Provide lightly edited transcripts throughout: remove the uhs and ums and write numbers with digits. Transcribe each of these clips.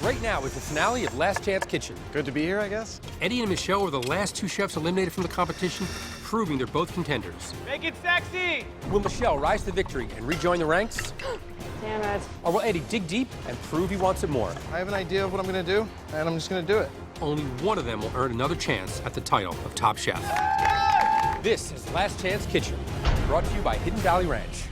Right now is the finale of Last Chance Kitchen. Good to be here, I guess. Eddie and Michelle are the last two chefs eliminated from the competition, proving they're both contenders. Make it sexy! Will Michelle rise to victory and rejoin the ranks? Damn it. Or will Eddie dig deep and prove he wants it more? I have an idea of what I'm gonna do, and I'm just gonna do it. Only one of them will earn another chance at the title of Top Chef. This is Last Chance Kitchen, brought to you by Hidden Valley Ranch.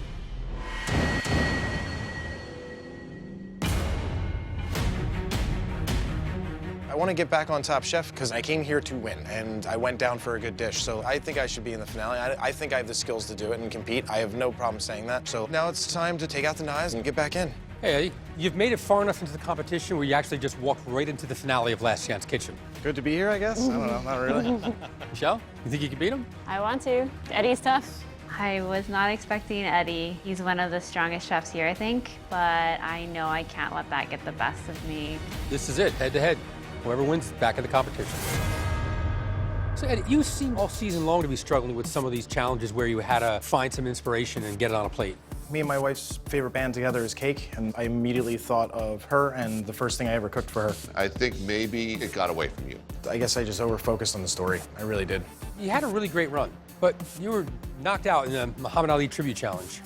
I want to get back on Top Chef because I came here to win, and I went down for a good dish, so I think I should be in the finale. I think I have the skills to do it and compete. I have no problem saying that. So now it's time to take out the knives and get back in. Hey, Eddie, you've made it far enough into the competition where you actually just walked right into the finale of Last Chance Kitchen. Good to be here, I guess? I don't know, not really. Michelle, you think you can beat him? I want to. Eddie's tough. I was not expecting Eddie. He's one of the strongest chefs here, I think, but I know I can't let that get the best of me. This is it, head-to-head. Whoever wins is back in the competition. So, Eddie, you seem all season long to be struggling with some of these challenges where you had to find some inspiration and get it on a plate. Me and my wife's favorite band together is cake, and I immediately thought of her and the first thing I ever cooked for her. I think maybe it got away from you. I guess I just over-focused on the story. I really did. You had a really great run, but you were knocked out in the Muhammad Ali Tribute Challenge.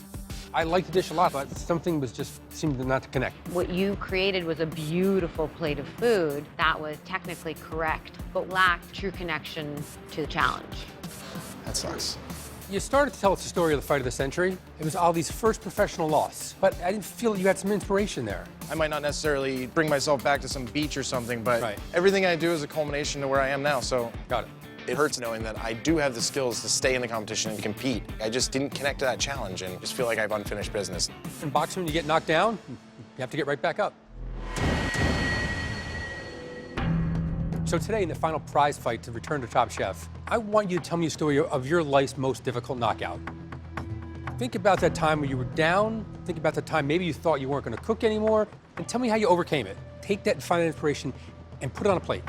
I liked the dish a lot, but something was just seemed not to connect. What you created was a beautiful plate of food that was technically correct, but lacked true connection to the challenge. That sucks. You started to tell us the story of the fight of the century. It was Ali's first professional loss, but I didn't feel you had some inspiration there. I might not necessarily bring myself back to some beach or something, but Right. everything I do is a culmination to where I am now, so. Got it. It hurts knowing that I do have the skills to stay in the competition and compete. I just didn't connect to that challenge and just feel like I have unfinished business. In boxing, when you get knocked down, you have to get right back up. So today, in the final prize fight to return to Top Chef, I want you to tell me a story of your life's most difficult knockout. Think about that time when you were down. Think about the time maybe you thought you weren't going to cook anymore, and tell me how you overcame it. Take that and find that inspiration and put it on a plate.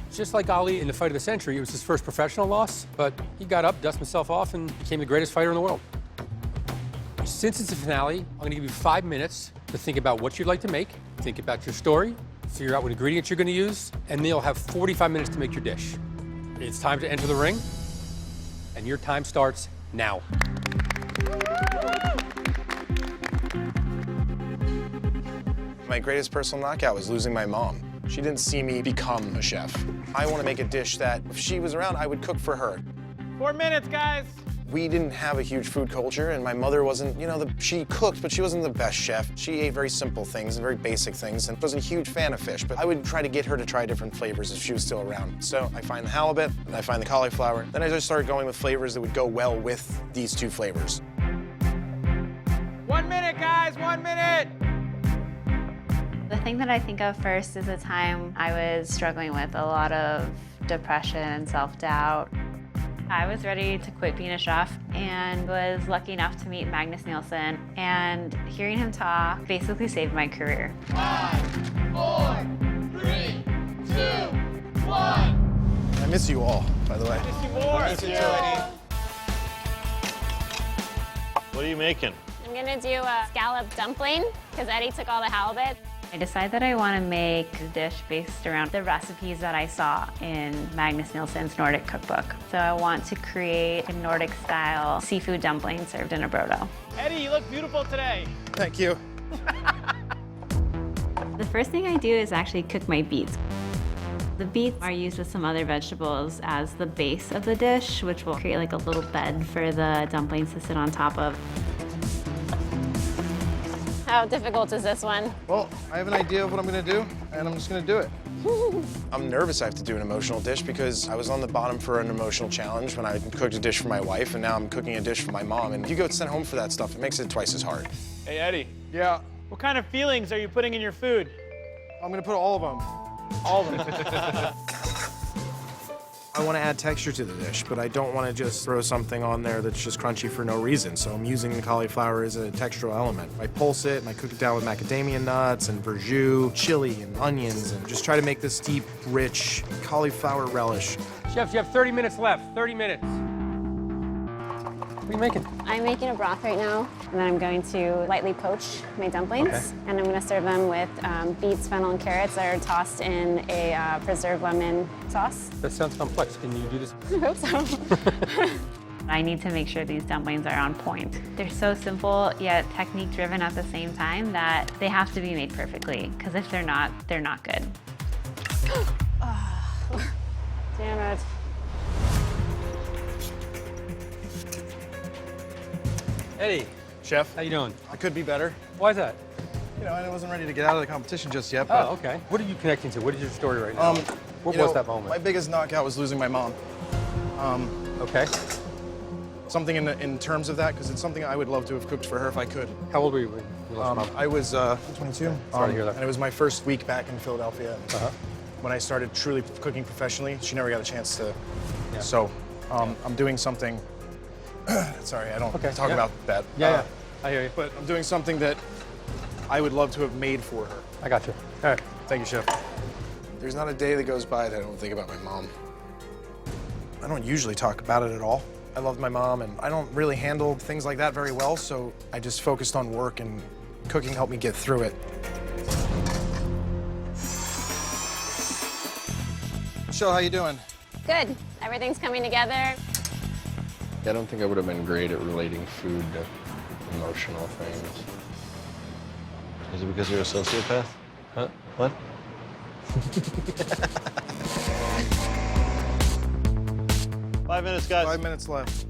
Just like Ali in the fight of the century, it was his first professional loss, but he got up, dusted himself off, and became the greatest fighter in the world. Since it's a finale, I'm gonna give you 5 minutes to think about what you'd like to make, think about your story, figure out what ingredients you're gonna use, and then you'll have 45 minutes to make your dish. It's time to enter the ring, and your time starts now. My greatest personal knockout was losing my mom. She didn't see me become a chef. I want to make a dish that, if she was around, I would cook for her. 4 minutes, guys. We didn't have a huge food culture, and my mother wasn't, she cooked, but she wasn't the best chef. She ate very simple things and very basic things, and wasn't a huge fan of fish, but I would try to get her to try different flavors if she was still around. So I find the halibut, and I find the cauliflower. Then I just started going with flavors that would go well with these two flavors. 1 minute, guys, 1 minute. The thing that I think of first is a time I was struggling with a lot of depression and self-doubt. I was ready to quit being a chef and was lucky enough to meet Magnus Nielsen, and hearing him talk basically saved my career. 5, 4, 3, 2, 1. I miss you all, by the way. Miss you more. Miss you too, Eddie. What are you making? I'm gonna do a scallop dumpling because Eddie took all the halibut. I decided that I want to make a dish based around the recipes that I saw in Magnus Nielsen's Nordic cookbook. So I want to create a Nordic-style seafood dumpling served in a brodo. Eddie, you look beautiful today. Thank you. The first thing I do is actually cook my beets. The beets are used with some other vegetables as the base of the dish, which will create like a little bed for the dumplings to sit on top of. How difficult is this one? Well, I have an idea of what I'm gonna do, and I'm just gonna do it. I'm nervous I have to do an emotional dish because I was on the bottom for an emotional challenge when I cooked a dish for my wife, and now I'm cooking a dish for my mom. And you go sent home for that stuff, it makes it twice as hard. Hey, Eddie, Yeah, what kind of feelings are you putting in your food? I'm gonna put all of them. All of them. I want to add texture to the dish, but I don't want to just throw something on there that's just crunchy for no reason. So I'm using the cauliflower as a textural element. I pulse it and I cook it down with macadamia nuts and verjus, chili and onions, and just try to make this deep, rich cauliflower relish. Chefs, you have 30 minutes left, 30 minutes. What are you making? I'm making a broth right now, and then I'm going to lightly poach my dumplings. Okay. And I'm going to serve them with beets, fennel, and carrots that are tossed in a preserved lemon sauce. That sounds complex. Can you do this? I hope so. I need to make sure these dumplings are on point. They're so simple yet technique driven at the same time that they have to be made perfectly, because if they're not good. Damn it. Eddie, Chef, how you doing? I could be better. Why is that? You know, I wasn't ready to get out of the competition just yet, but Oh, okay. What are you connecting to? What is your story right now? What you was know, that moment? My biggest knockout was losing my mom. Okay. Something in terms of that, because it's something I would love to have cooked for her if I could. How old were you when you lost Mom? I was 22. Sorry to hear that. And it was my first week back in Philadelphia. Uh-huh. When I started truly cooking professionally, she never got a chance to. Yeah. So I'm doing something. Sorry, I don't Okay, talk yeah. about that. Yeah, I hear you. But I'm doing something that I would love to have made for her. I got you. All right. Thank you, Chef. There's not a day that goes by that I don't think about my mom. I don't usually talk about it at all. I love my mom, and I don't really handle things like that very well, so I just focused on work, and cooking helped me get through it. Michelle, how you doing? Good. Everything's coming together. I don't think I would have been great at relating food to emotional things. Is it because you're a sociopath? Huh? What? 5 minutes, guys. 5 minutes left.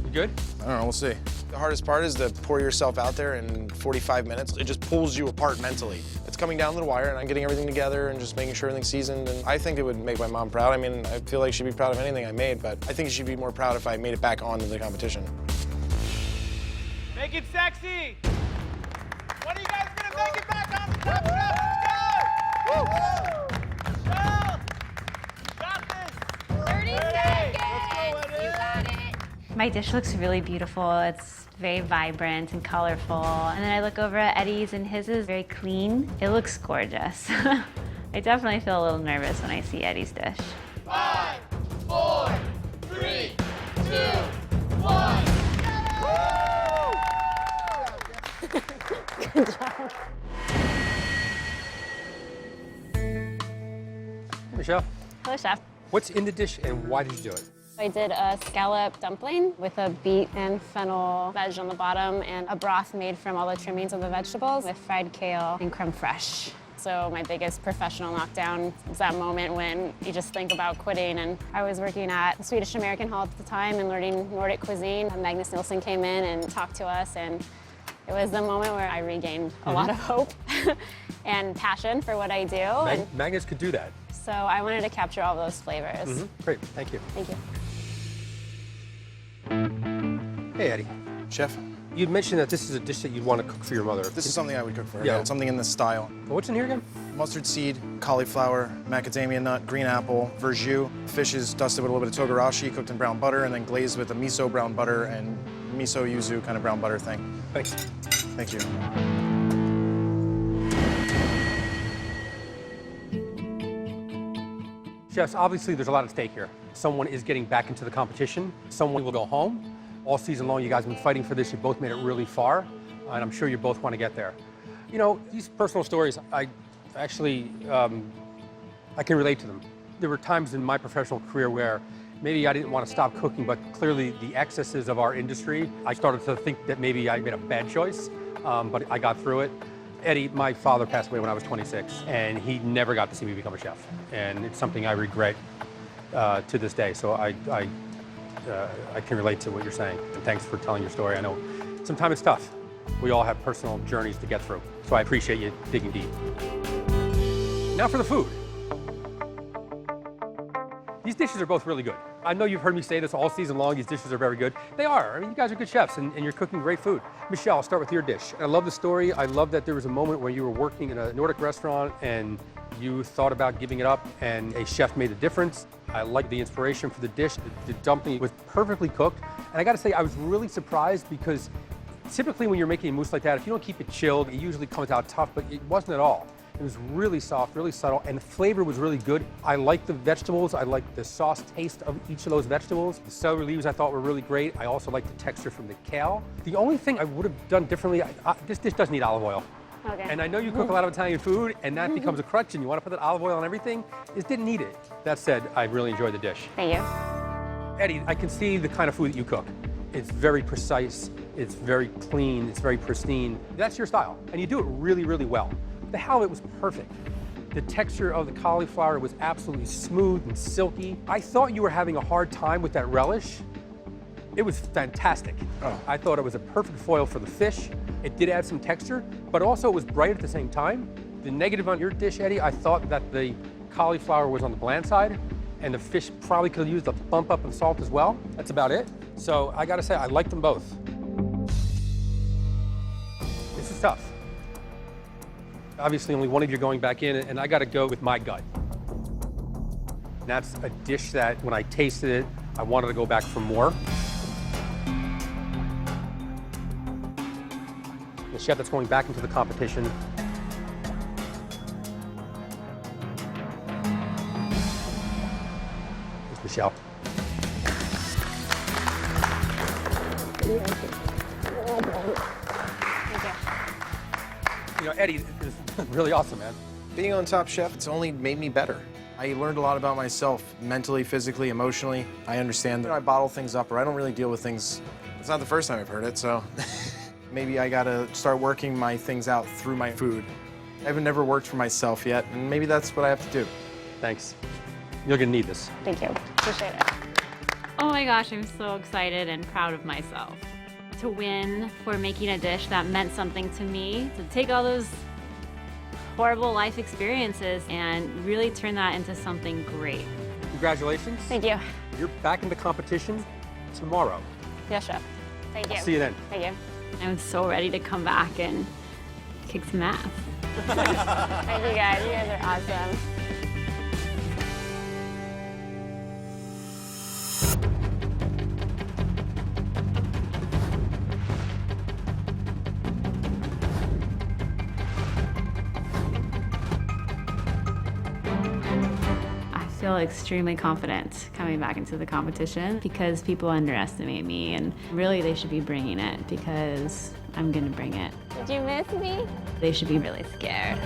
You good? I don't know, we'll see. The hardest part is to pour yourself out there in 45 minutes. It just pulls you apart mentally. It's coming down to the wire, and I'm getting everything together and just making sure everything's seasoned. And I think it would make my mom proud. I mean, I feel like she'd be proud of anything I made, but I think she'd be more proud if I made it back onto the competition. Make it sexy. When are you guys gonna make it back on the top shelf? Let's go! Michelle! Got this! 30 seconds. Let's go, You got it. My dish looks really beautiful. It's very vibrant and colorful. And then I look over at Eddie's, and his is very clean. It looks gorgeous. I definitely feel a little nervous when I see Eddie's dish. 5, 4, 3, 2, 1. Good job. Hey, Michelle. Hello, Chef. What's in the dish and why did you do it? I did a scallop dumpling with a beet and fennel veg on the bottom and a broth made from all the trimmings of the vegetables with fried kale and creme fraiche. So my biggest professional knockdown is that moment when you just think about quitting. And I was working at the Swedish American Hall at the time and learning Nordic cuisine. And Magnus Nilsson came in and talked to us, and it was the moment where I regained a lot of hope and passion for what I do. And Magnus could do that. so I wanted to capture all those flavors. Great, thank you. Thank you. Hey, Eddie. Chef, You'd mentioned that this is a dish that you'd want to cook for your mother. this is something I would cook for her. Yeah. It's something in this style. What's in here again? Mustard seed, cauliflower, macadamia nut, green apple, verjus. Fish is dusted with a little bit of togarashi, cooked in brown butter, and then glazed with a miso brown butter and miso yuzu kind of brown butter thing. Thanks. Thank you. Chefs, obviously there's a lot at stake here. Someone is getting back into the competition. Someone will go home. All season long, you guys have been fighting for this. You both made it really far, and I'm sure you both want to get there. You know, these personal stories, I actually, I can relate to them. There were times in my professional career where maybe I didn't want to stop cooking, but clearly the excesses of our industry, I started to think that maybe I made a bad choice, but I got through it. Eddie, my father passed away when I was 26, and he never got to see me become a chef. And it's something I regret to this day. So I can relate to what you're saying. And thanks for telling your story. I know sometimes it's tough. We all have personal journeys to get through. So I appreciate you digging deep. Now for the food. These dishes are both really good. I know you've heard me say this all season long, these dishes are very good. They are. I mean, you guys are good chefs, and you're cooking great food. Michelle, I'll start with your dish. I love the story. I love that there was a moment where you were working in a Nordic restaurant and you thought about giving it up, and a chef made a difference. I like the inspiration for the dish. The dumpling was perfectly cooked. And I gotta say, I was really surprised because typically when you're making a mousse like that, if you don't keep it chilled, it usually comes out tough, but it wasn't at all. It was really soft, really subtle, and the flavor was really good. I liked the vegetables. I liked the sauce taste of each of those vegetables. The celery leaves I thought were really great. I also liked the texture from the kale. The only thing I would have done differently, this dish does need olive oil. Okay. And I know you cook a lot of Italian food, and that becomes a crutch, and you want to put that olive oil on everything. This didn't need it. That said, I really enjoyed the dish. Thank you. Eddie, I can see the kind of food that you cook. It's very precise, it's very clean, it's very pristine. That's your style, and you do it really, really well. The halibut was perfect. The texture of the cauliflower was absolutely smooth and silky. I thought you were having a hard time with that relish. It was fantastic. Oh. I thought it was a perfect foil for the fish. It did add some texture, but also it was bright at the same time. The negative on your dish, Eddie, I thought that the cauliflower was on the bland side, and the fish probably could have used a bump up of salt as well. That's about it. So I gotta say, I like them both. This is tough. Obviously, only one of you are going back in, and I gotta go with my gut. And that's a dish that, when I tasted it, I wanted to go back for more. The chef that's going back into the competition. Is Michelle. You know, Eddie, it's really awesome, man. Being on Top Chef, it's only made me better. I learned a lot about myself, mentally, physically, emotionally. I understand that I bottle things up, or I don't really deal with things. It's not the first time I've heard it, so maybe I gotta start working my things out through my food. I've never worked for myself yet, and maybe that's what I have to do. Thanks. You're gonna need this. Thank you. Appreciate it. Oh my gosh, I'm so excited and proud of myself. To win for making a dish that meant something to me, to take all those horrible life experiences and really turn that into something great. Congratulations. Thank you. You're back in the competition tomorrow. Yes, chef. Thank you. See you then. Thank you. I'm so ready to come back and kick some ass. Thank you guys. You guys are awesome. I feel extremely confident coming back into the competition because people underestimate me, and really they should be bringing it because I'm gonna bring it. Did you miss me? They should be really scared.